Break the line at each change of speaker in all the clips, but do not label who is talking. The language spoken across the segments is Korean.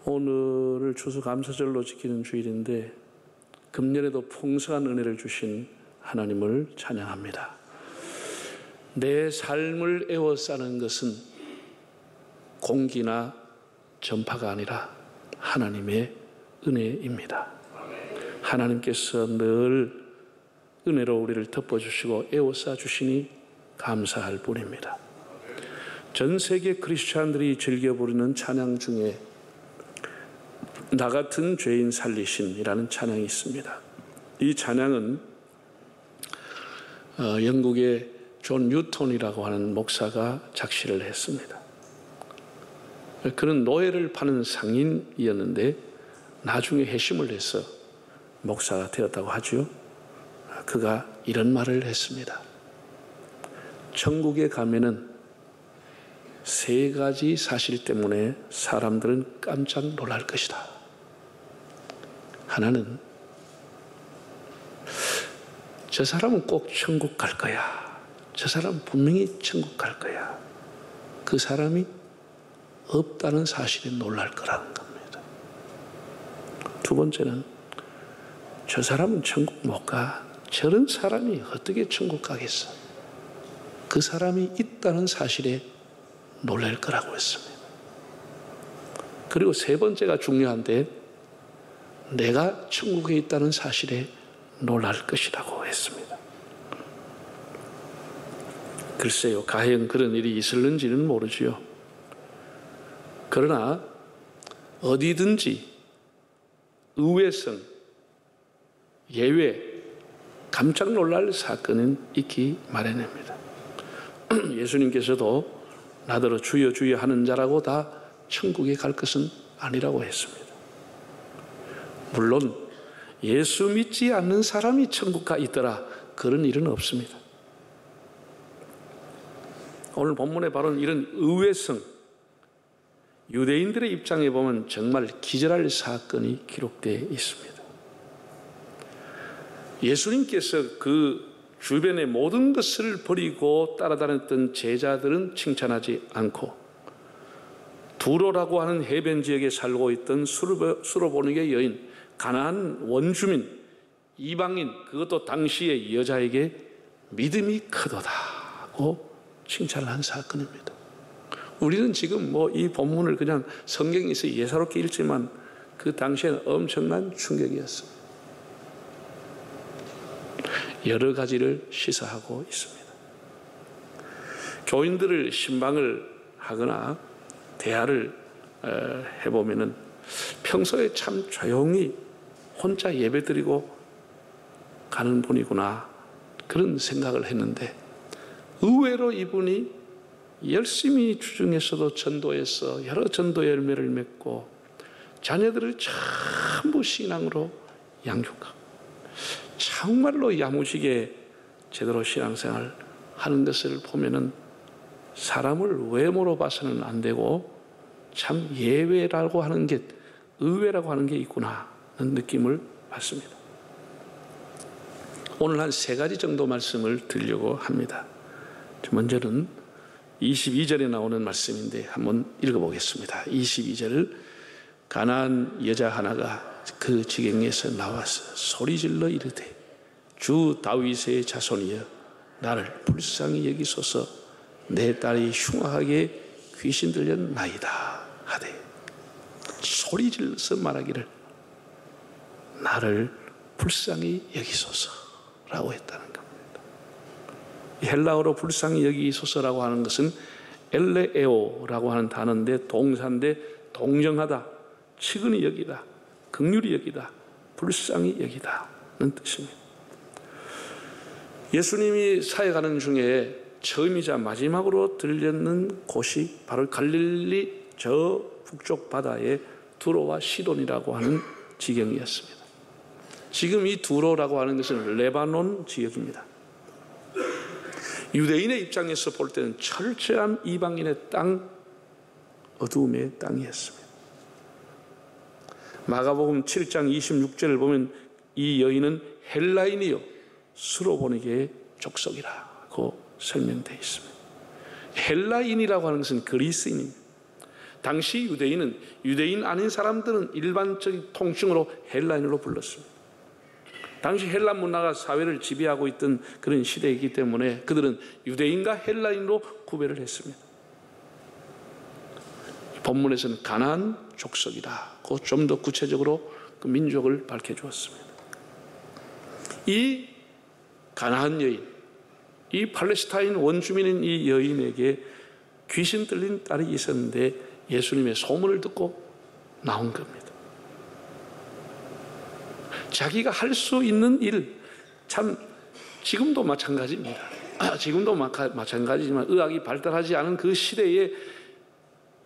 오늘을 추수감사절로 지키는 주일인데 금년에도 풍성한 은혜를 주신 하나님을 찬양합니다. 내 삶을 에워싸는 것은 공기나 전파가 아니라 하나님의 은혜입니다. 하나님께서 늘 은혜로 우리를 덮어주시고 에워싸 주시니 감사할 뿐입니다. 전 세계 크리스찬들이 즐겨 부르는 찬양 중에 나 같은 죄인 살리신이라는 찬양이 있습니다. 이 찬양은 영국의 존 뉴턴이라고 하는 목사가 작시를 했습니다. 그는 노예를 파는 상인이었는데 나중에 회심을 해서 목사가 되었다고 하죠. 그가 이런 말을 했습니다. 천국에 가면은 세 가지 사실 때문에 사람들은 깜짝 놀랄 것이다. 하나는 저 사람은 꼭 천국 갈 거야. 저 사람은 분명히 천국 갈 거야. 그 사람이 없다는 사실에 놀랄 거라는 겁니다. 두 번째는 저 사람은 천국 못 가. 저런 사람이 어떻게 천국 가겠어? 그 사람이 있다는 사실에 놀랄 거라고 했습니다. 그리고 세 번째가 중요한데 내가 천국에 있다는 사실에 놀랄 것이라고 했습니다. 글쎄요, 과연 그런 일이 있을는지는 모르지요. 그러나 어디든지 의외성, 예외, 깜짝 놀랄 사건은 있기 마련입니다. 예수님께서도 나더러 주여 주여 하는 자라고 다 천국에 갈 것은 아니라고 했습니다. 물론 예수 믿지 않는 사람이 천국 가 있더라, 그런 일은 없습니다. 오늘 본문에 바로 이런 의외성, 유대인들의 입장에 보면 정말 기절할 사건이 기록되어 있습니다. 예수님께서 그 주변의 모든 것을 버리고 따라다녔던 제자들은 칭찬하지 않고 두로라고 하는 해변 지역에 살고 있던 수로보니게 여인, 가나안 원주민, 이방인, 그것도 당시의 여자에게 믿음이 크도다고 칭찬을 한 사건입니다. 우리는 지금 이 본문을 그냥 성경에서 예사롭게 읽지만 그 당시에는 엄청난 충격이었습니다. 여러 가지를 시사하고 있습니다. 교인들을 신방을 하거나 대화를 해보면은 평소에 참 조용히 혼자 예배드리고 가는 분이구나, 그런 생각을 했는데 의외로 이분이 열심히 주중에서도 전도해서 여러 전도 열매를 맺고 자녀들을 전부 신앙으로 양육하고 정말로 야무지게 제대로 신앙생활 하는 것을 보면은 사람을 외모로 봐서는 안 되고 참 예외라고 하는 게, 의외라고 하는 게 있구나 하는 느낌을 받습니다. 오늘 한 세 가지 정도 말씀을 드리려고 합니다. 먼저는 22절에 나오는 말씀인데 한번 읽어보겠습니다. 22절을 가나안 여자 하나가 그 지경에서 나와서 소리질러 이르되 주 다윗의 자손이여 나를 불쌍히 여기소서, 내 딸이 흉악하게 귀신 들렸나이다 하되, 소리질러서 말하기를 나를 불쌍히 여기소서라고 했다는 겁니다. 헬라어로 불쌍히 여기소서라고 하는 것은 엘레에오라고 하는 단어인데 동사인데 동정하다, 측은히 여기다, 긍휼히 여기다, 불쌍히 여기다는 뜻입니다. 예수님이 사역하는 중에 처음이자 마지막으로 들렸는 곳이 바로 갈릴리 저 북쪽 바다의 두로와 시돈이라고 하는 지경이었습니다. 지금 이 두로라고 하는 것은 레바논 지역입니다. 유대인의 입장에서 볼 때는 철저한 이방인의 땅, 어두움의 땅이었습니다. 마가복음 7장 26절을 보면 이 여인은 헬라인이요 수로보니게의 족속이라고 설명되어 있습니다. 헬라인이라고 하는 것은 그리스인입니다. 당시 유대인은 유대인 아닌 사람들은 일반적인 통칭으로 헬라인으로 불렀습니다. 당시 헬라 문화가 사회를 지배하고 있던 그런 시대이기 때문에 그들은 유대인과 헬라인으로 구별을 했습니다. 본문에서는 가나안 족속이다. 좀 더 구체적으로 그 민족을 밝혀주었습니다. 이 가나안 여인, 이 팔레스타인 원주민인 이 여인에게 귀신 들린 딸이 있었는데 예수님의 소문을 듣고 나온 겁니다. 자기가 할 수 있는 일, 참 지금도 마찬가지입니다. 지금도 마찬가지지만 의학이 발달하지 않은 그 시대에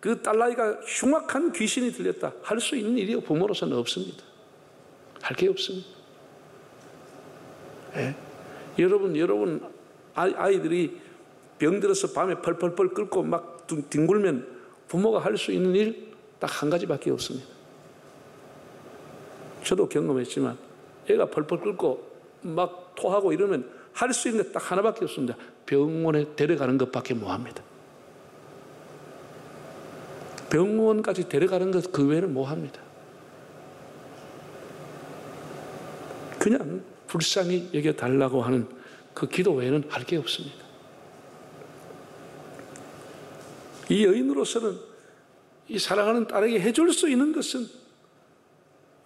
그 딸아이가 흉악한 귀신이 들렸다. 할 수 있는 일이 부모로서는 없습니다. 할 게 없습니다. 예? 여러분 아이들이 병들어서 밤에 펄펄펄 끓고 막 뒹굴면 부모가 할 수 있는 일 딱 한 가지밖에 없습니다. 저도 경험했지만 애가 펄펄 끓고 막 토하고 이러면 할 수 있는 게 딱 하나밖에 없습니다. 병원에 데려가는 것밖에 못합니다. 병원까지 데려가는 것 그 외에는 못합니다. 그냥 불쌍히 여겨달라고 하는 그 기도 외에는 할 게 없습니다. 이 여인으로서는 이 사랑하는 딸에게 해줄 수 있는 것은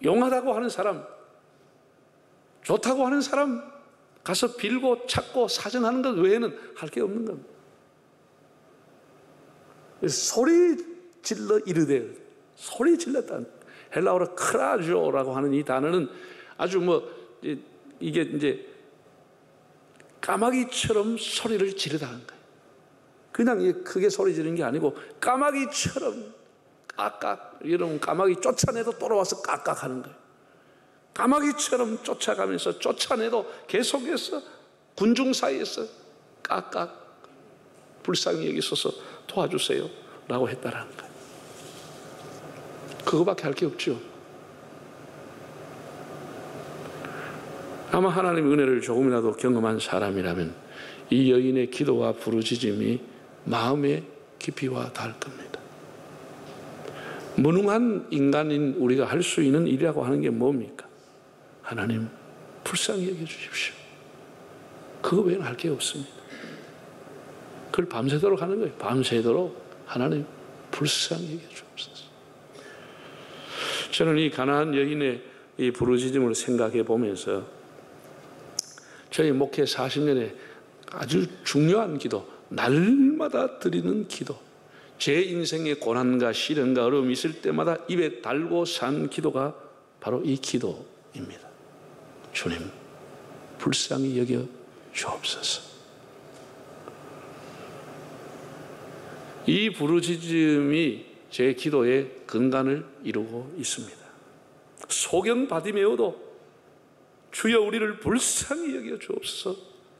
용하다고 하는 사람, 좋다고 하는 사람 가서 빌고 찾고 사정하는 것 외에는 할 게 없는 겁니다. 소리 질러 이르되, 소리 질렀다. 헬라어로 크라조라고 하는 이 단어는 아주 이게 이제 까마귀처럼 소리를 지르다는 거예요. 그냥 크게 소리 지르는 게 아니고 까마귀처럼 깍깍, 여러분 까마귀 쫓아내도 돌아와서 깍깍 하는 거예요. 까마귀처럼 쫓아가면서 쫓아내도 계속해서 군중 사이에서 깍깍 불쌍히 여기소서 도와주세요 라고 했다라는 거예요. 그거밖에 할 게 없죠. 아마 하나님의 은혜를 조금이라도 경험한 사람이라면 이 여인의 기도와 부르짖음이 마음에 깊이 와 닿을 겁니다. 무능한 인간인 우리가 할 수 있는 일이라고 하는 게 뭡니까? 하나님 불쌍히 여겨주십시오. 그거 외에는 할 게 없습니다. 그걸 밤새도록 하는 거예요. 밤새도록 하나님 불쌍히 여겨주옵소서. 저는 이 가나안 여인의 이 부르짖음을 생각해 보면서 저희 목회 40년에 아주 중요한 기도, 날마다 드리는 기도, 제 인생의 고난과 시련과 어려움이 있을 때마다 입에 달고 산 기도가 바로 이 기도입니다. 주님, 불쌍히 여겨 주옵소서. 이 부르짖음이 제 기도의 근간을 이루고 있습니다. 소경 바디메오도 주여 우리를 불쌍히 여겨 주옵소서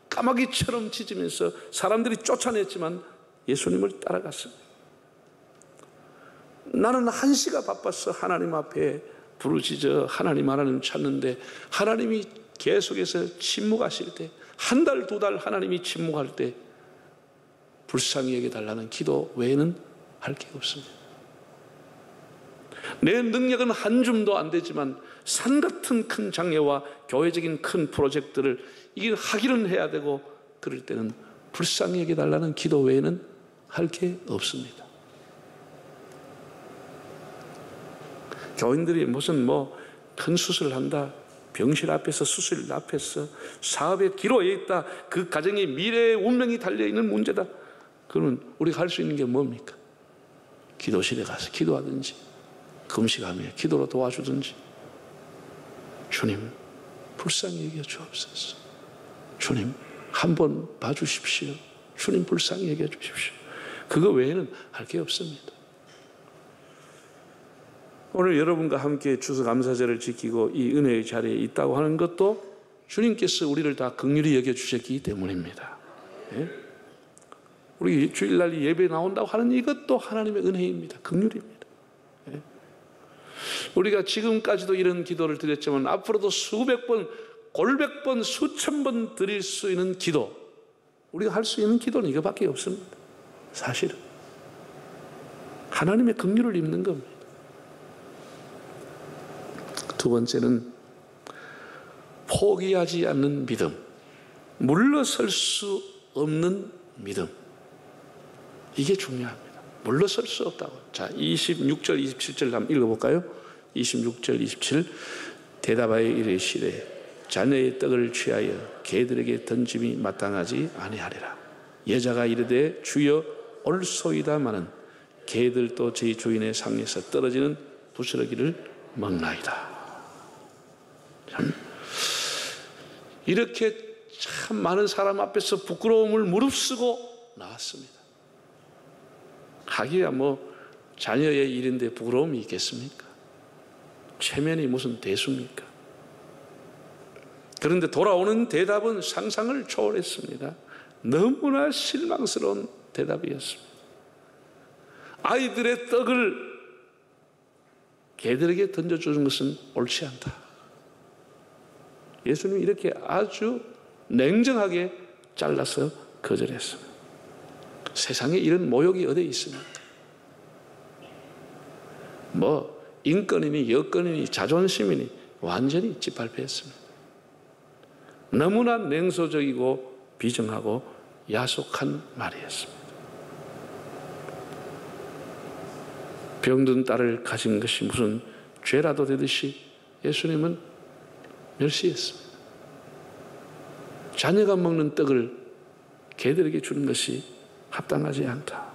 까마귀처럼 짖으면서 사람들이 쫓아냈지만 예수님을 따라갔습니다. 나는 한시가 바빠서 하나님 앞에 부르짖어 하나님 찾는데 하나님이 계속해서 침묵하실 때, 한 달, 두 달 하나님이 침묵할 때 불쌍히 여겨달라는 기도 외에는 할 게 없습니다. 내 능력은 한 줌도 안 되지만 산 같은 큰 장애와 교회적인 큰 프로젝트를 이게 하기는 해야 되고 그럴 때는 불쌍히 여겨달라는 기도 외에는 할 게 없습니다. 교인들이 무슨 큰 수술을 한다, 병실 앞에서 수술 앞에서 사업의 기로에 있다, 그 가정의 미래의 운명이 달려있는 문제다, 그러면 우리가 할 수 있는 게 뭡니까? 기도실에 가서 기도하든지 금식하며 기도로 도와주든지, 주님 불쌍히 여겨 주옵소서, 주님 한번 봐주십시오, 주님 불쌍히 여겨 주십시오. 그거 외에는 할 게 없습니다. 오늘 여러분과 함께 추수감사절을 지키고 이 은혜의 자리에 있다고 하는 것도 주님께서 우리를 다 긍휼히 여겨주셨기 때문입니다. 예? 우리 주일날 예배 나온다고 하는 이것도 하나님의 은혜입니다. 긍휼입니다. 예? 우리가 지금까지도 이런 기도를 드렸지만 앞으로도 수백 번, 골백 번, 수천 번 드릴 수 있는 기도, 우리가 할 수 있는 기도는 이거밖에 없습니다. 사실은 하나님의 긍휼을 입는 겁니다. 두 번째는 포기하지 않는 믿음, 물러설 수 없는 믿음. 이게 중요합니다. 물러설 수 없다고. 자, 26절, 27절 한번 읽어볼까요? 26절, 27. 대답하여 이르시되 자녀의 떡을 취하여 개들에게 던짐이 마땅하지 아니하리라. 여자가 이르되 주여 올소이다마는 개들도 저희 주인의 상에서 떨어지는 부스러기를 먹나이다. 참, 이렇게 참 많은 사람 앞에서 부끄러움을 무릅쓰고 나왔습니다. 하기야 뭐 자녀의 일인데 부끄러움이 있겠습니까? 체면이 무슨 대수입니까? 그런데 돌아오는 대답은 상상을 초월했습니다. 너무나 실망스러운 대답이었습니다. 아이들의 떡을 개들에게 던져주는 것은 옳지 않다. 예수님이 이렇게 아주 냉정하게 잘라서 거절했습니다. 세상에 이런 모욕이 어디 있습니까? 뭐 인권이니 여건이니 자존심이니 완전히 짓밟혔습니다. 너무나 냉소적이고 비정하고 야속한 말이었습니다. 병든 딸을 가진 것이 무슨 죄라도 되듯이 예수님은 멸시했습니다. 자녀가 먹는 떡을 개들에게 주는 것이 합당하지 않다.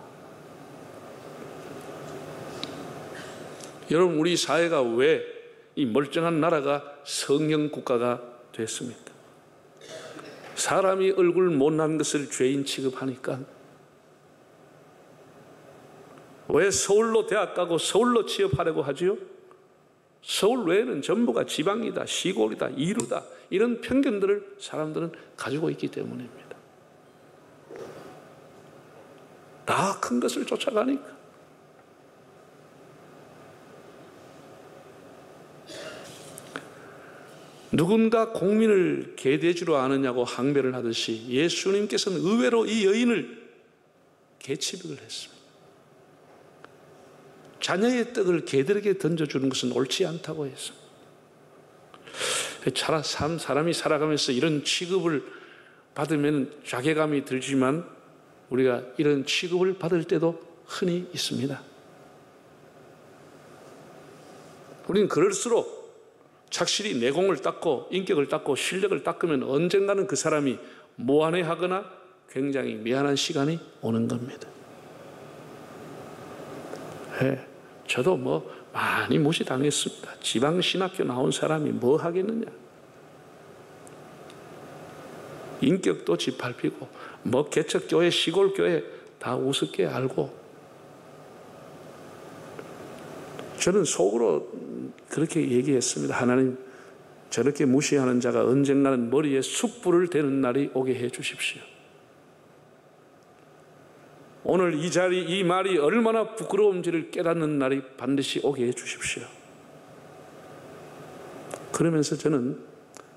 여러분, 우리 사회가 왜 이 멀쩡한 나라가 성령 국가가 됐습니까? 사람이 얼굴 못난 것을 죄인 취급하니까. 왜 서울로 대학 가고 서울로 취업하려고 하지요? 서울 외에는 전부가 지방이다, 시골이다, 이루다, 이런 편견들을 사람들은 가지고 있기 때문입니다. 다 큰 것을 쫓아가니까. 누군가 공민을 개돼지로 아느냐고 항변을 하듯이 예수님께서는 의외로 이 여인을 개취급을 했습니다. 자녀의 떡을 개들에게 던져주는 것은 옳지 않다고 했습니다. 사람이 살아가면서 이런 취급을 받으면 자괴감이 들지만 우리가 이런 취급을 받을 때도 흔히 있습니다. 우리는 그럴수록 착실히 내공을 닦고 인격을 닦고 실력을 닦으면 언젠가는 그 사람이 모안해하거나 굉장히 미안한 시간이 오는 겁니다. 네, 저도 뭐 많이 무시당했습니다. 지방신학교 나온 사람이 뭐 하겠느냐. 인격도 짓밟히고 뭐 개척교회 시골교회 다 우습게 알고 저는 속으로 그렇게 얘기했습니다. 하나님, 저렇게 무시하는 자가 언젠가는 머리에 숯불을 대는 날이 오게 해 주십시오. 오늘 이 자리, 이 말이 얼마나 부끄러운지를 깨닫는 날이 반드시 오게 해 주십시오. 그러면서 저는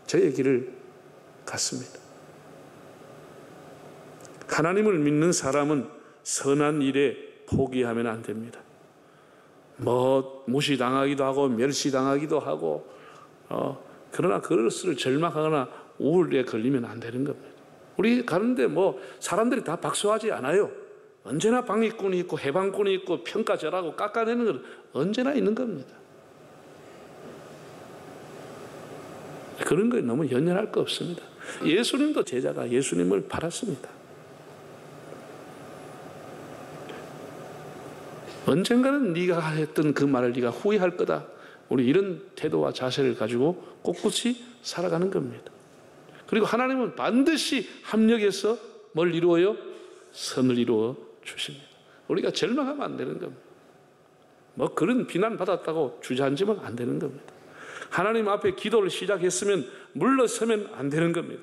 저의 길을 갔습니다. 하나님을 믿는 사람은 선한 일에 포기하면 안 됩니다. 뭐 무시당하기도 하고 멸시당하기도 하고 그러나 그것을 절망하거나 우울에 걸리면 안 되는 겁니다. 우리 가는데 뭐 사람들이 다 박수하지 않아요. 언제나 방위꾼이 있고 해방꾼이 있고 평가절하고 깎아내는 건 언제나 있는 겁니다. 그런 거에 너무 연연할 거 없습니다. 예수님도 제자가 예수님을 팔았습니다. 언젠가는 네가 했던 그 말을 네가 후회할 거다. 우리 이런 태도와 자세를 가지고 꿋꿋이 살아가는 겁니다. 그리고 하나님은 반드시 합력해서 뭘 이루어요? 선을 이루어 주십니다. 우리가 절망하면 안 되는 겁니다. 뭐 그런 비난받았다고 주저앉으면 안 되는 겁니다. 하나님 앞에 기도를 시작했으면 물러서면 안 되는 겁니다.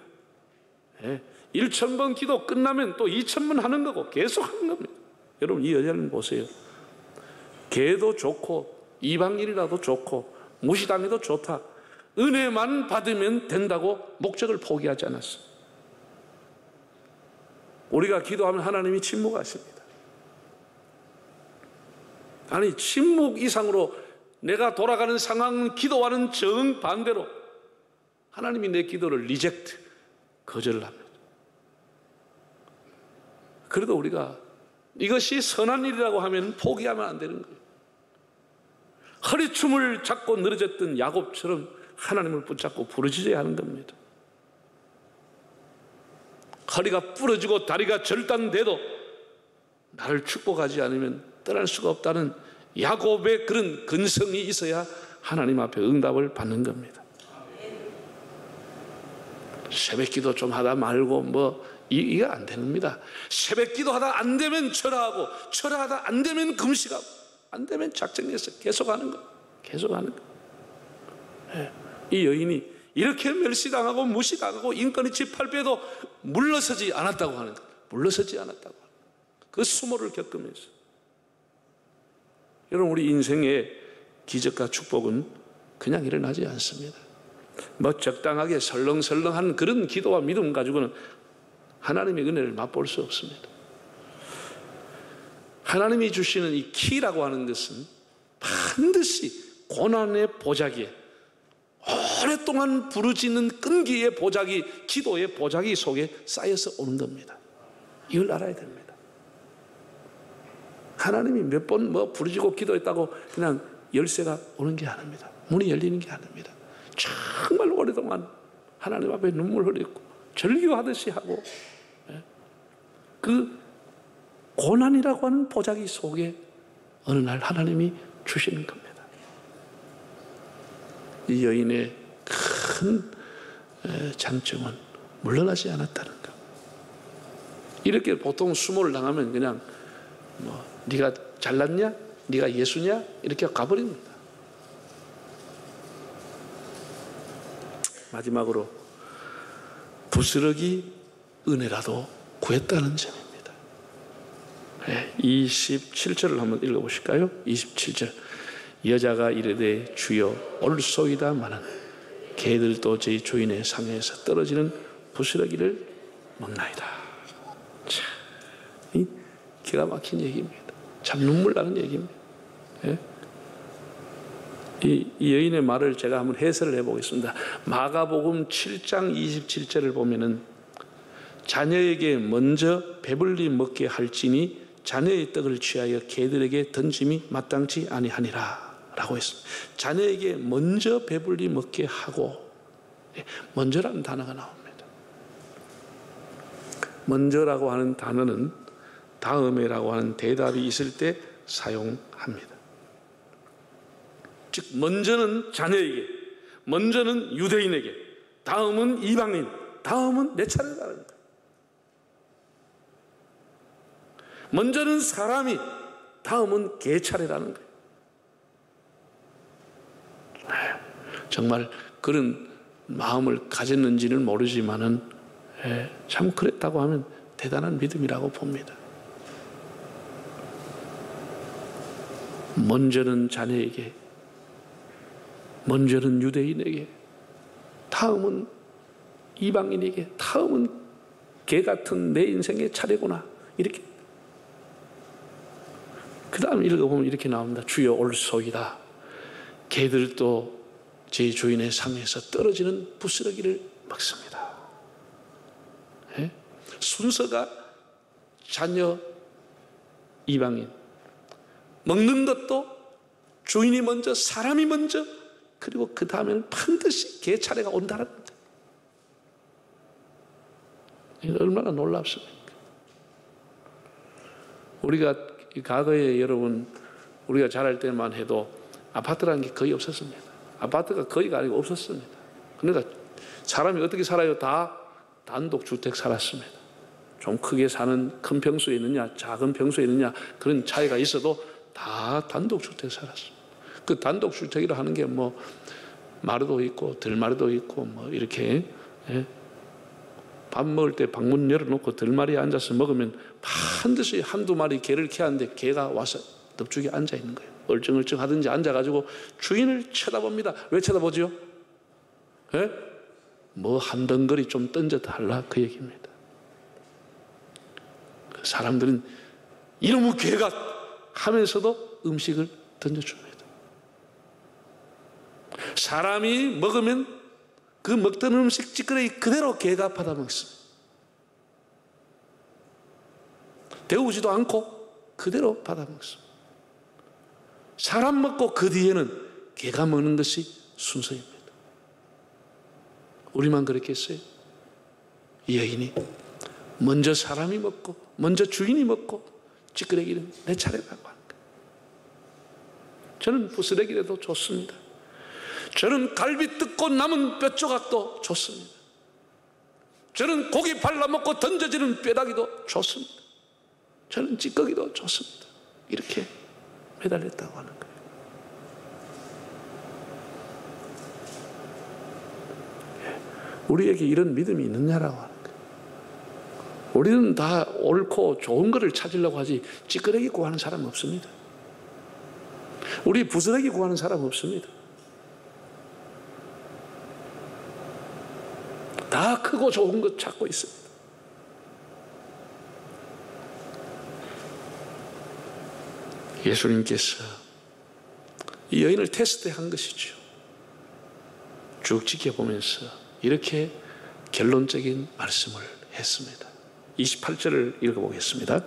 1,000번 기도 끝나면 또 2,000번 하는 거고 계속 하는 겁니다. 여러분, 이 여자는 보세요. 개도 좋고 이방인이라도 좋고 무시당해도 좋다. 은혜만 받으면 된다고 목적을 포기하지 않았어. 우리가 기도하면 하나님이 침묵하십니다. 아니 침묵 이상으로 내가 돌아가는 상황 기도와는 정반대로 하나님이 내 기도를 리젝트, 거절을 합니다. 그래도 우리가 이것이 선한 일이라고 하면 포기하면 안 되는 거예요. 허리춤을 잡고 늘어졌던 야곱처럼 하나님을 붙잡고 부르짖어야 하는 겁니다. 허리가 부러지고 다리가 절단돼도 나를 축복하지 않으면 떠날 수가 없다는 야곱의 그런 근성이 있어야 하나님 앞에 응답을 받는 겁니다. 새벽기도 좀 하다 말고 이게 안 됩니다. 새벽기도 하다 안 되면 절하고, 절하다 안 되면 금식하고, 안 되면 작정해서 계속하는 거, 계속하는 거. 이 여인이 이렇게 멸시당하고 무시당하고 인권이 짓밟혀도 물러서지 않았다고 하는 거, 물러서지 않았다고 하는 거. 그 수모를 겪으면서 여러분, 우리 인생의 기적과 축복은 그냥 일어나지 않습니다. 적당하게 설렁설렁한 그런 기도와 믿음 가지고는 하나님의 은혜를 맛볼 수 없습니다. 하나님이 주시는 이 키라고 하는 것은 반드시 고난의 보자기에, 오랫동안 부르짖는 끈기의 보자기, 기도의 보자기 속에 쌓여서 오는 겁니다. 이걸 알아야 됩니다. 하나님이 몇 번 부르짖고 기도했다고 그냥 열쇠가 오는 게 아닙니다. 문이 열리는 게 아닙니다. 정말 오랫동안 하나님 앞에 눈물 흘리고 절규하듯이 하고, 그 고난이라고 하는 보자기 속에 어느 날 하나님이 주시는 겁니다. 이 여인의 큰 장점은 물러나지 않았다는 것. 이렇게 보통 수모를 당하면 그냥 네가 잘났냐? 네가 예수냐? 이렇게 가버립니다. 마지막으로 부스러기 은혜라도 구했다는 점입니다. 27절을 한번 읽어보실까요? 27절. 여자가 이르되 주여 올소이다마는 개들도 저희 주인의 상에서 떨어지는 부스러기를 먹나이다. 참, 이 기가 막힌 얘기입니다. 참 눈물 나는 얘기입니다. 이 여인의 말을 제가 한번 해설을 해보겠습니다. 마가복음 7장 27절을 보면은 자녀에게 먼저 배불리 먹게 할지니 자녀의 떡을 취하여 개들에게 던짐이 마땅치 아니하니라 라고 했습니다. 자녀에게 먼저 배불리 먹게 하고, 먼저라는 단어가 나옵니다. 먼저라고 하는 단어는 다음에라고 하는 대답이 있을 때 사용합니다. 즉 먼저는 자녀에게, 먼저는 유대인에게, 다음은 이방인, 다음은 내 차례라는 거예요. 먼저는 사람이, 다음은 개 차례라는 거예요. 정말 그런 마음을 가졌는지는 모르지만은 참 그랬다고 하면 대단한 믿음이라고 봅니다. 먼저는 자녀에게, 먼저는 유대인에게, 다음은 이방인에게, 다음은 개 같은 내 인생의 차례구나. 이렇게. 그 다음 읽어보면 이렇게 나옵니다. 주여 올소이다. 개들도 제 주인의 상에서 떨어지는 부스러기를 먹습니다. 순서가 자녀, 이방인. 먹는 것도 주인이 먼저, 사람이 먼저, 그리고 그 다음에는 반드시 개 차례가 온다는 겁니다. 얼마나 놀랍습니까? 우리가 과거에 여러분, 우리가 자랄 때만 해도 아파트라는 게 거의 없었습니다. 아파트가 거의가 아니고 없었습니다. 그러니까 사람이 어떻게 살아요? 다 단독주택 살았습니다. 좀 크게 사는 큰 평수에 있느냐, 작은 평수에 있느냐, 그런 차이가 있어도 다 단독주택 살았습니다. 그 단독주택이라 하는 게 마루도 있고 들마루도 있고 이렇게, 밥 먹을 때 방문 열어놓고 들마리에 앉아서 먹으면 반드시 한두 마리 개를 키웠는데 개가 와서 넙죽에 앉아 있는 거예요. 얼쩡얼쩡 하든지 앉아가지고 주인을 쳐다봅니다. 왜 쳐다보죠? 한 덩거리 좀 던져달라 그 얘기입니다. 사람들은 이놈의 개가 하면서도 음식을 던져줍니다. 사람이 먹으면 그 먹던 음식 찌끄레기 그대로 개가 받아먹습니다. 데우지도 않고 그대로 받아먹습니다. 사람 먹고 그 뒤에는 개가 먹는 것이 순서입니다. 우리만 그랬겠어요? 이 여인이 먼저 사람이 먹고 먼저 주인이 먹고 찌끄레기는 내 차례라고 하는 거예요. 저는 부스러기라도 좋습니다. 저는 갈비 뜯고 남은 뼈 조각도 좋습니다. 저는 고기 발라먹고 던져지는 뼈다귀도 좋습니다. 저는 찌꺼기도 좋습니다. 이렇게 매달렸다고 하는 거예요. 우리에게 이런 믿음이 있느냐라고 하는 거예요. 우리는 다 옳고 좋은 것을 찾으려고 하지 찌끄레기 구하는 사람 없습니다. 우리 부스러기 구하는 사람 없습니다. 다 크고 좋은 것 찾고 있습니다. 예수님께서 이 여인을 테스트한 것이죠. 쭉 지켜보면서 이렇게 결론적인 말씀을 했습니다. 28절을 읽어보겠습니다.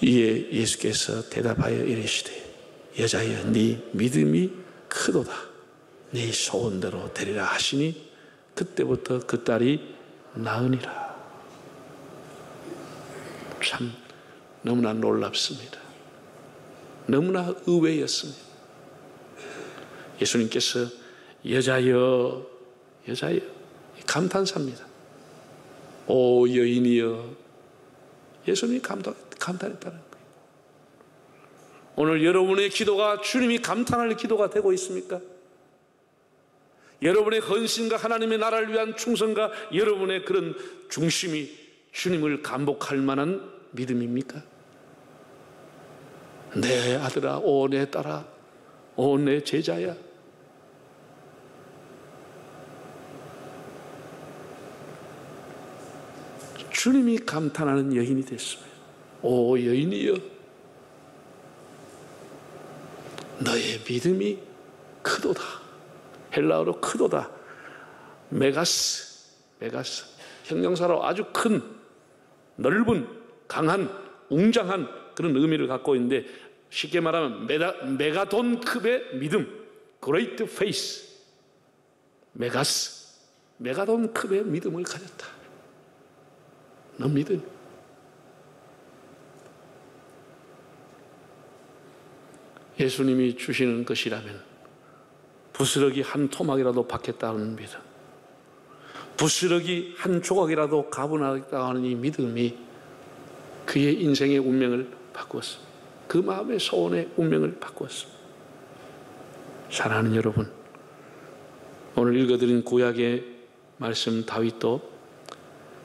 이에 예수께서 대답하여 이르시되 여자여 네 믿음이 크도다. 네 소원대로 되리라 하시니 그때부터 그 딸이 나으니라. 참 너무나 놀랍습니다. 너무나 의외였습니다. 예수님께서 여자여 감탄사입니다. 오 여인이여. 예수님이 감탄했다는 거예요. 오늘 여러분의 기도가 주님이 감탄할 기도가 되고 있습니까? 여러분의 헌신과 하나님의 나라를 위한 충성과 여러분의 그런 중심이 주님을 감복할 만한 믿음입니까? 내 아들아, 오 내 딸아, 오 내 제자야. 주님이 감탄하는 여인이 됐습니다. 오 여인이여, 너의 믿음이 크도다. 헬라어로 크도다. 메가스, 형용사로 아주 큰, 넓은, 강한, 웅장한 그런 의미를 갖고 있는데 쉽게 말하면 메가돈급의 믿음, great faith, 메가돈급의 믿음을 가졌다. 너 믿음. 예수님이 주시는 것이라면 부스러기 한 토막이라도 받겠다는 믿음, 부스러기 한 조각이라도 가분하겠다고 하는 이 믿음이 그의 인생의 운명을 바꾸었습니다. 그 마음의 소원의 운명을 바꾸었습니다. 사랑하는 여러분, 오늘 읽어드린 구약의 말씀 다윗도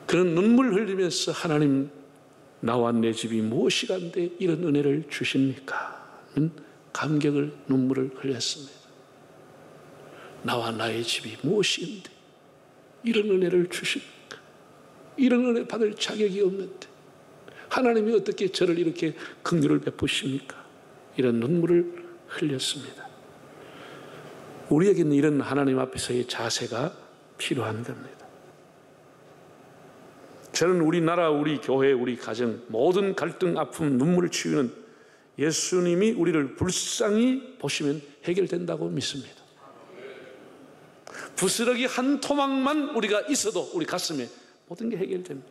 그런 눈물 흘리면서 하나님 나와 내 집이 무엇이간데 이런 은혜를 주십니까? 는 감격을 눈물을 흘렸습니다. 나와 나의 집이 무엇인데 이런 은혜를 주십니까? 이런 은혜 받을 자격이 없는데 하나님이 어떻게 저를 이렇게 긍휼을 베푸십니까? 이런 눈물을 흘렸습니다. 우리에게는 이런 하나님 앞에서의 자세가 필요한 겁니다. 저는 우리나라, 우리 교회, 우리 가정 모든 갈등, 아픔, 눈물을 치유는 예수님이 우리를 불쌍히 보시면 해결된다고 믿습니다. 부스러기 한 토막만 우리가 있어도 우리 가슴에 모든 게 해결됩니다.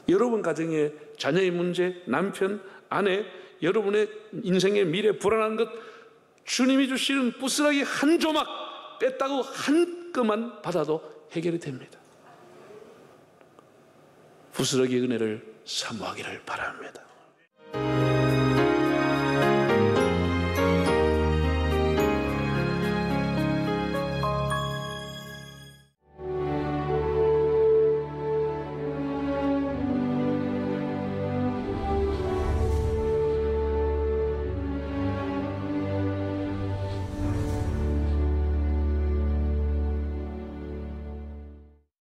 여러분 가정의 자녀의 문제, 남편, 아내, 여러분의 인생의 미래 불안한 것 주님이 주시는 부스러기 한 조막 뺐다고 한 끔만 받아도 해결이 됩니다. 부스러기 은혜를 사모하기를 바랍니다.